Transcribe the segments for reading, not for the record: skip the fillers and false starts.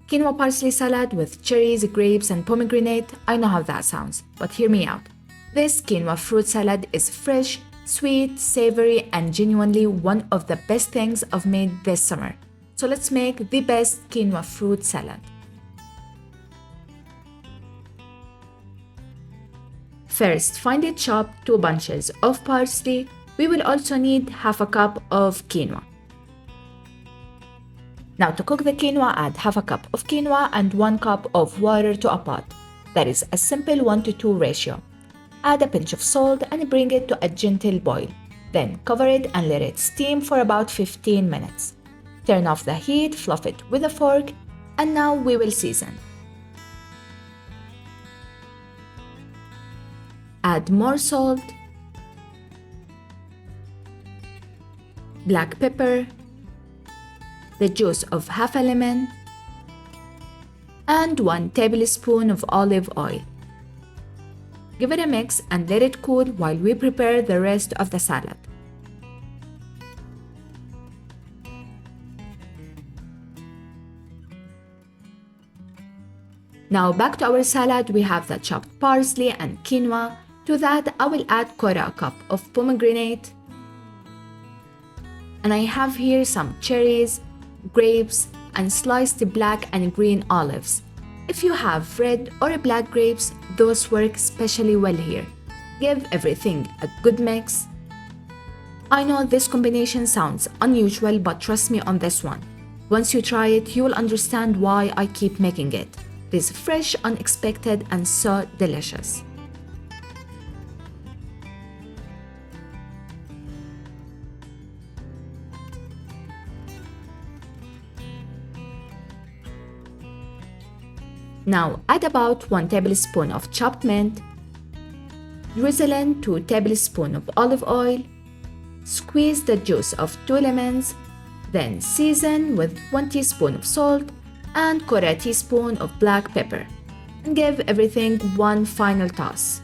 Quinoa parsley salad with cherries, grapes, and pomegranate. I know how that sounds, but hear me out. This quinoa fruit salad is fresh, sweet, savory, and genuinely one of the best things I've made this summer. So let's make the best quinoa fruit salad. First, finely chop 2 bunches of parsley. We will also need half a cup of quinoa. Now to cook the quinoa, add half a cup of quinoa and 1 cup of water to a pot. That is a simple 1:2 ratio. Add a pinch of salt and bring it to a gentle boil. Then cover it and let it steam for about 15 minutes. Turn off the heat, fluff it with a fork, and now we will season. Add more salt, black pepper, the juice of half a lemon, and 1 tablespoon of olive oil. Give it a mix and let it cool while we prepare the rest of the salad. Now back to our salad, we have the chopped parsley and quinoa. To that, I will add 1/4 cup of pomegranate. And I have here some cherries, grapes, and sliced black and green olives. If you have red or black grapes, those work especially well here. Give everything a good mix. I know this combination sounds unusual, but trust me on this one. Once you try it, you will understand why I keep making it. It is fresh, unexpected, and so delicious. Now add about 1 tablespoon of chopped mint, drizzle in 2 tablespoons of olive oil, squeeze the juice of 2 lemons, then season with 1 teaspoon of salt and 1/4 teaspoon of black pepper, and give everything one final toss.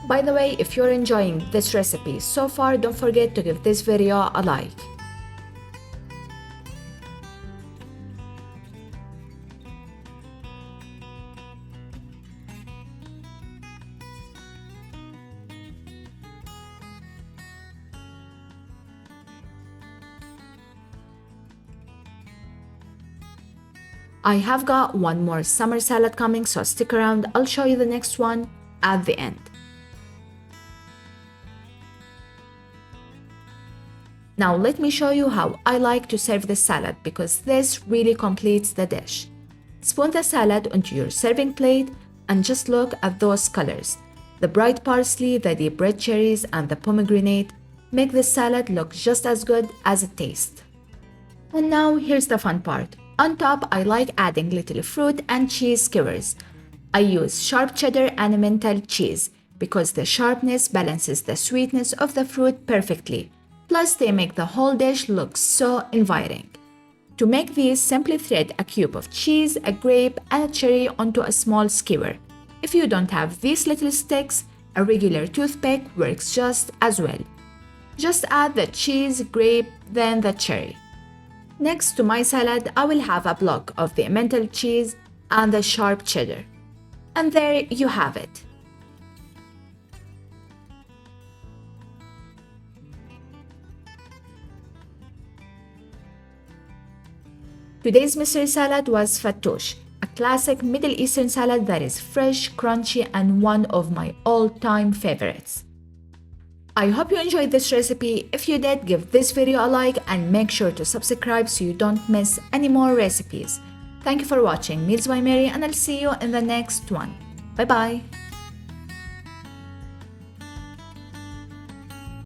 By the way, if you're enjoying this recipe so far, don't forget to give this video a like. I have got one more summer salad coming, so stick around. I'll show you the next one at the end. Now let me show you how I like to serve the salad, because this really completes the dish. Spoon the salad onto your serving plate and just look at those colors. The bright parsley, the deep red cherries, and the pomegranate make the salad look just as good as it tastes. And now here's the fun part. On top, I like adding little fruit and cheese skewers. I use sharp cheddar and Emmental cheese because the sharpness balances the sweetness of the fruit perfectly. Plus, they make the whole dish look so inviting. To make these, simply thread a cube of cheese, a grape, and a cherry onto a small skewer. If you don't have these little sticks, a regular toothpick works just as well. Just add the cheese, grape, then the cherry. Next to my salad, I will have a block of the Emmental cheese and the sharp cheddar. And there you have it. Today's mystery salad was fattoush, a classic Middle Eastern salad that is fresh, crunchy, and one of my all-time favorites. I hope you enjoyed this recipe. If you did, give this video a like and make sure to subscribe so you don't miss any more recipes. Thank you for watching Meals by Mary, and I'll see you in the next one. Bye bye!